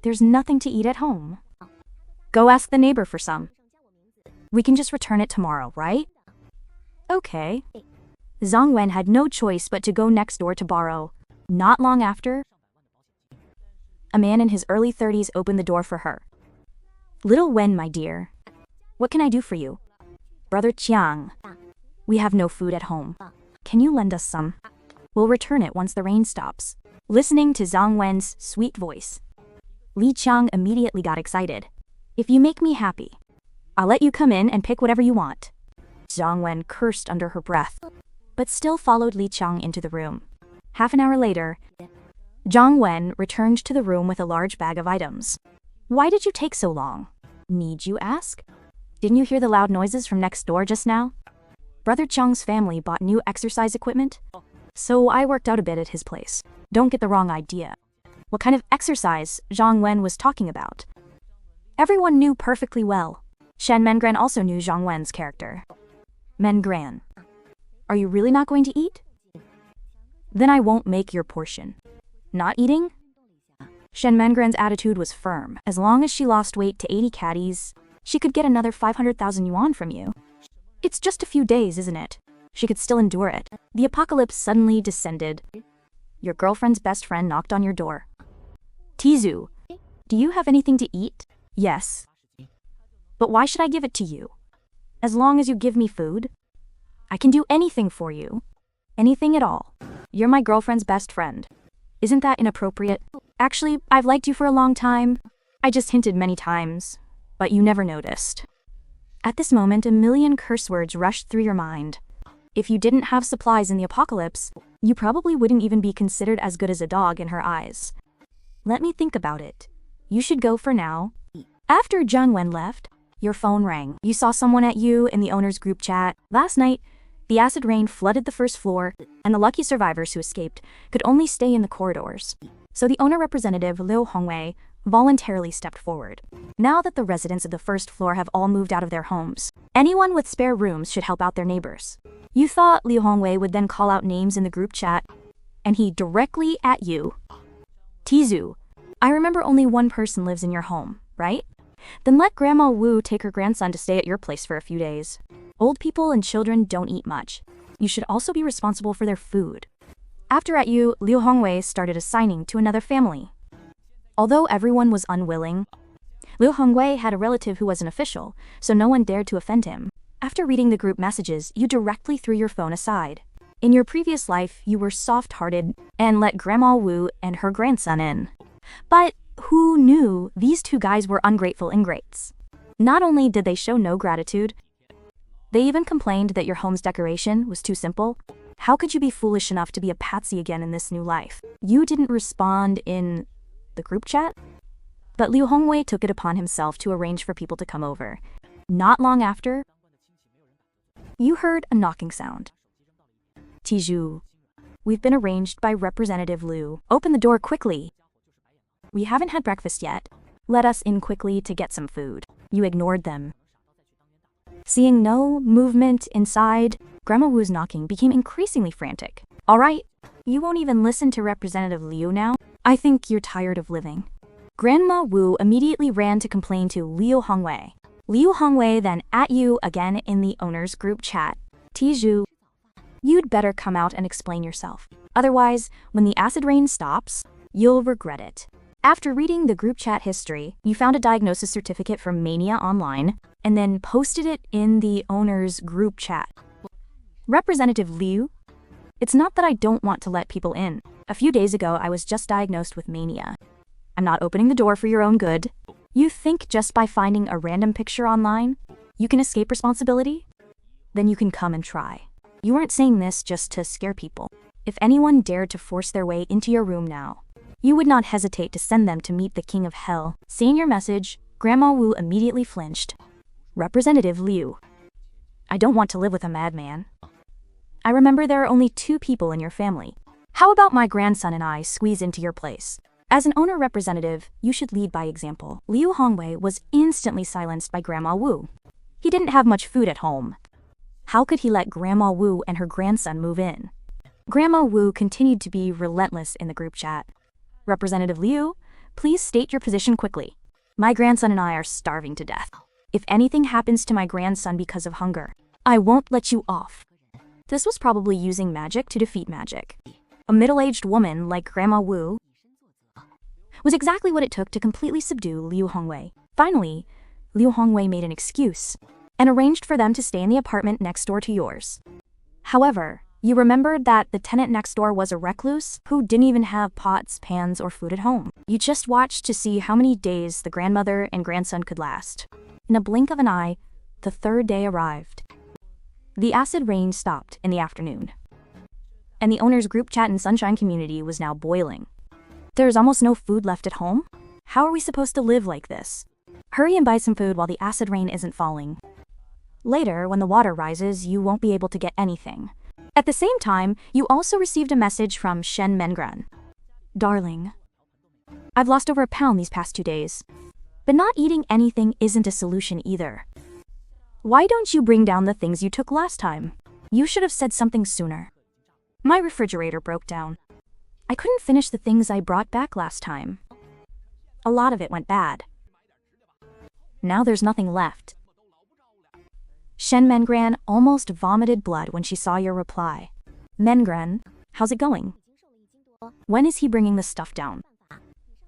There's nothing to eat at home. Go ask the neighbor for some. We can just return it tomorrow, right? Okay. Zhang Wen had no choice but to go next door to borrow. Not long after, a man in his early 30s opened the door for her. Little Wen, my dear. What can I do for you? Brother Chiang. We have no food at home. Can you lend us some? We'll return it once the rain stops. Listening to Zhang Wen's sweet voice, Li Qiang immediately got excited. If you make me happy, I'll let you come in and pick whatever you want. Zhang Wen cursed under her breath, but still followed Li Qiang into the room. Half an hour later, Zhang Wen returned to the room with a large bag of items. Why did you take so long? Need you ask? Didn't you hear the loud noises from next door just now? Brother Zhang's family bought new exercise equipment, so I worked out a bit at his place. Don't get the wrong idea. What kind of exercise Zhang Wen was talking about? Everyone knew perfectly well. Shen Mengran also knew Zhang Wen's character. Mengran, are you really not going to eat? Then I won't make your portion. Not eating? Shen Mengran's attitude was firm. As long as she lost weight to 80 caddies, she could get another 500,000 yuan from you. It's just a few days, isn't it? She could still endure it. The apocalypse suddenly descended. Your girlfriend's best friend knocked on your door. Tizu, do you have anything to eat? Yes. But why should I give it to you? As long as you give me food, I can do anything for you. Anything at all. You're my girlfriend's best friend. Isn't that inappropriate? Actually, I've liked you for a long time. I just hinted many times, but you never noticed. At this moment, a million curse words rushed through your mind. If you didn't have supplies in the apocalypse, you probably wouldn't even be considered as good as a dog in her eyes. Let me think about it. You should go for now. After Zhang Wen left, your phone rang. You saw someone at you in the owner's group chat. Last night, the acid rain flooded the first floor, and the lucky survivors who escaped could only stay in the corridors. So the owner representative, Liu Hongwei, voluntarily stepped forward. Now that the residents of the first floor have all moved out of their homes, anyone with spare rooms should help out their neighbors. You thought Liu Hongwei would then call out names in the group chat, and he directly at you. Tizu, I remember only one person lives in your home, right? Then let Grandma Wu take her grandson to stay at your place for a few days. Old people and children don't eat much. You should also be responsible for their food. After at you, Liu Hongwei started assigning to another family. Although everyone was unwilling, Liu Hongwei had a relative who was an official, so no one dared to offend him. After reading the group messages, you directly threw your phone aside. In your previous life, you were soft-hearted and let Grandma Wu and her grandson in. But who knew these two guys were ungrateful ingrates? Not only did they show no gratitude, they even complained that your home's decoration was too simple. How could you be foolish enough to be a patsy again in this new life? You didn't respond in the group chat? But Liu Hongwei took it upon himself to arrange for people to come over. Not long after, you heard a knocking sound. Tizu, we've been arranged by Representative Liu. Open the door quickly. We haven't had breakfast yet. Let us in quickly to get some food. You ignored them. Seeing no movement inside, Grandma Wu's knocking became increasingly frantic. All right, you won't even listen to Representative Liu now? I think you're tired of living. Grandma Wu immediately ran to complain to Liu Hongwei. Liu Hongwei then at you again in the owner's group chat. Tizu, you'd better come out and explain yourself. Otherwise, when the acid rain stops, you'll regret it. After reading the group chat history, you found a diagnosis certificate from Mania online and then posted it in the owner's group chat. Representative Liu, it's not that I don't want to let people in. A few days ago, I was just diagnosed with mania. I'm not opening the door for your own good. You think just by finding a random picture online, you can escape responsibility? Then you can come and try. You weren't saying this just to scare people. If anyone dared to force their way into your room now, you would not hesitate to send them to meet the King of Hell. Seeing your message, Grandma Wu immediately flinched. Representative Liu, I don't want to live with a madman. I remember there are only 2 people in your family. How about my grandson and I squeeze into your place? As an owner representative, you should lead by example. Liu Hongwei was instantly silenced by Grandma Wu. He didn't have much food at home. How could he let Grandma Wu and her grandson move in? Grandma Wu continued to be relentless in the group chat. Representative Liu, Please state your position quickly. My grandson and I are starving to death. If anything happens to my grandson because of hunger, I won't let you off. This was probably using magic to defeat magic. A middle-aged woman like Grandma Wu was exactly what it took to completely subdue Liu Hongwei. Finally, Liu Hongwei made an excuse and arranged for them to stay in the apartment next door to yours. However, you remembered that the tenant next door was a recluse who didn't even have pots, pans, or food at home. You just watched to see how many days the grandmother and grandson could last. In a blink of an eye, the third day arrived. The acid rain stopped in the afternoon, and the owner's group chat and Sunshine community was now boiling. There's almost no food left at home? How are we supposed to live like this? Hurry and buy some food while the acid rain isn't falling. Later, when the water rises, you won't be able to get anything. At the same time, you also received a message from Shen Mengren. Darling, I've lost over a pound these past 2 days, but not eating anything isn't a solution either. Why don't you bring down the things you took last time? You should have said something sooner. My refrigerator broke down. I couldn't finish the things I brought back last time. A lot of it went bad. Now there's nothing left. Shen Mengren almost vomited blood when she saw your reply. Mengren, how's it going? When is he bringing the stuff down?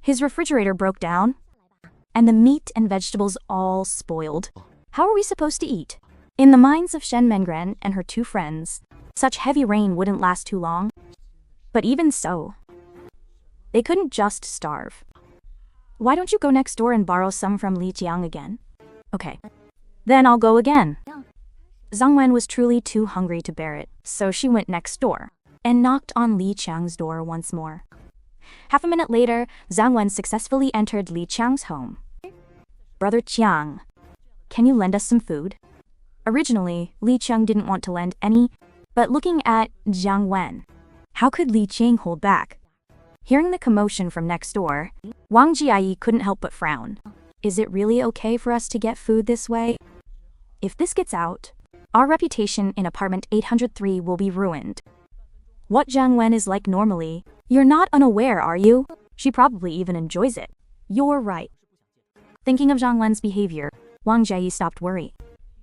His refrigerator broke down, and the meat and vegetables all spoiled. How are we supposed to eat? In the minds of Shen Mengren and her 2 friends, such heavy rain wouldn't last too long. But even so, they couldn't just starve. Why don't you go next door and borrow some from Li Jiang again? Okay, then I'll go again. Zhang Wen was truly too hungry to bear it, so she went next door and knocked on Li Qiang's door once more. Half a minute later, Zhang Wen successfully entered Li Qiang's home. Brother Qiang, can you lend us some food? Originally, Li Qiang didn't want to lend any, but looking at Zhang Wen, how could Li Qiang hold back? Hearing the commotion from next door, Wang Jiayi couldn't help but frown. Is it really okay for us to get food this way? If this gets out, our reputation in apartment 803 will be ruined. What Zhang Wen is like normally, you're not unaware, are you? She probably even enjoys it. You're right. Thinking of Zhang Wen's behavior, Wang Jiayi stopped worry.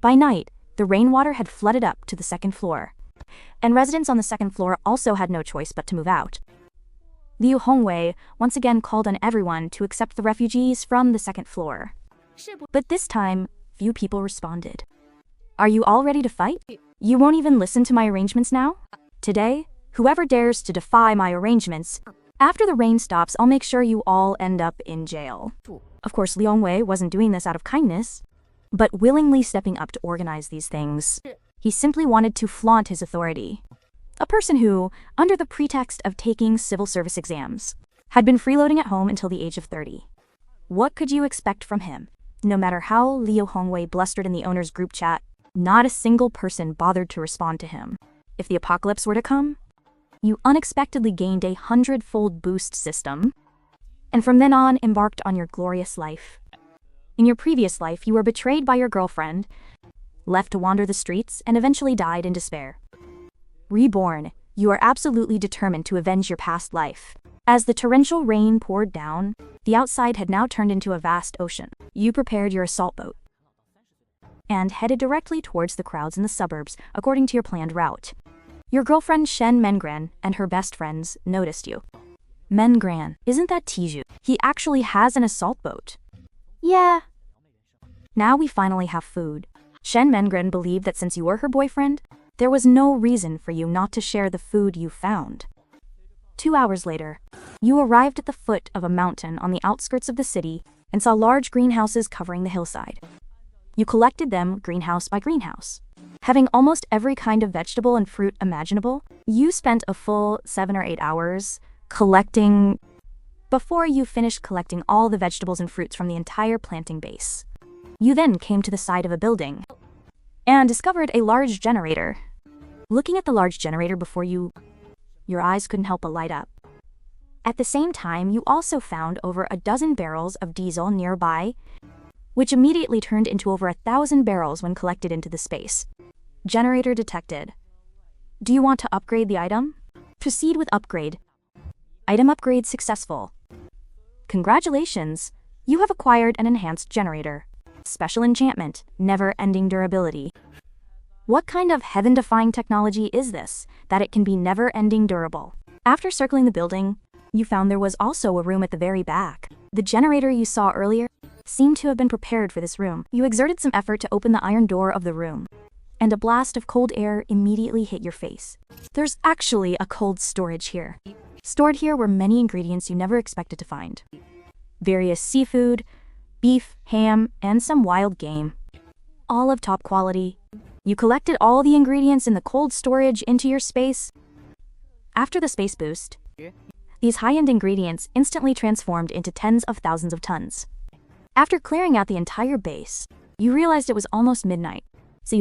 By night, the rainwater had flooded up to the 2nd floor, and residents on the 2nd floor also had no choice but to move out. Liu Hongwei once again called on everyone to accept the refugees from the 2nd floor. But this time, few people responded. Are you all ready to fight? You won't even listen to my arrangements now? Today, whoever dares to defy my arrangements, after the rain stops, I'll make sure you all end up in jail. Of course, Liu Hongwei wasn't doing this out of kindness, but willingly stepping up to organize these things. He simply wanted to flaunt his authority. A person who, under the pretext of taking civil service exams, had been freeloading at home until the age of 30. What could you expect from him? No matter how Liu Hongwei blustered in the owner's group chat, not a single person bothered to respond to him. If the apocalypse were to come, you unexpectedly gained a 100-fold boost system, and from then on embarked on your glorious life. In your previous life, you were betrayed by your girlfriend, left to wander the streets, and eventually died in despair. Reborn, you are absolutely determined to avenge your past life. As the torrential rain poured down, the outside had now turned into a vast ocean. You prepared your assault boat and headed directly towards the crowds in the suburbs according to your planned route. Your girlfriend Shen Mengren and her best friends noticed you. Mengren, isn't that Tiju? He actually has an assault boat. Yeah. Now we finally have food. Shen Mengren believed that since you were her boyfriend, there was no reason for you not to share the food you found. 2 hours later, you arrived at the foot of a mountain on the outskirts of the city and saw large greenhouses covering the hillside. You collected them greenhouse by greenhouse. Having almost every kind of vegetable and fruit imaginable, you spent a full 7 or 8 hours collecting before you finished collecting all the vegetables and fruits from the entire planting base. You then came to the side of a building and discovered a large generator. Looking at the large generator before you, your eyes couldn't help but light up. At the same time, you also found over a dozen barrels of diesel nearby, which immediately turned into over 1,000 barrels when collected into the space. Generator detected. Do you want to upgrade the item? Proceed with upgrade. Item upgrade successful. Congratulations! You have acquired an enhanced generator. Special enchantment, never-ending durability. What kind of heaven-defying technology is this, that it can be never-ending durable? After circling the building, you found there was also a room at the very back. The generator you saw earlier seemed to have been prepared for this room. You exerted some effort to open the iron door of the room, and a blast of cold air immediately hit your face. There's actually a cold storage here. Stored here were many ingredients you never expected to find. Various seafood, beef, ham, and some wild game. All of top quality. You collected all the ingredients in the cold storage into your space. After the space boost, these high-end ingredients instantly transformed into tens of thousands of tons. After clearing out the entire base, you realized it was almost midnight, so you had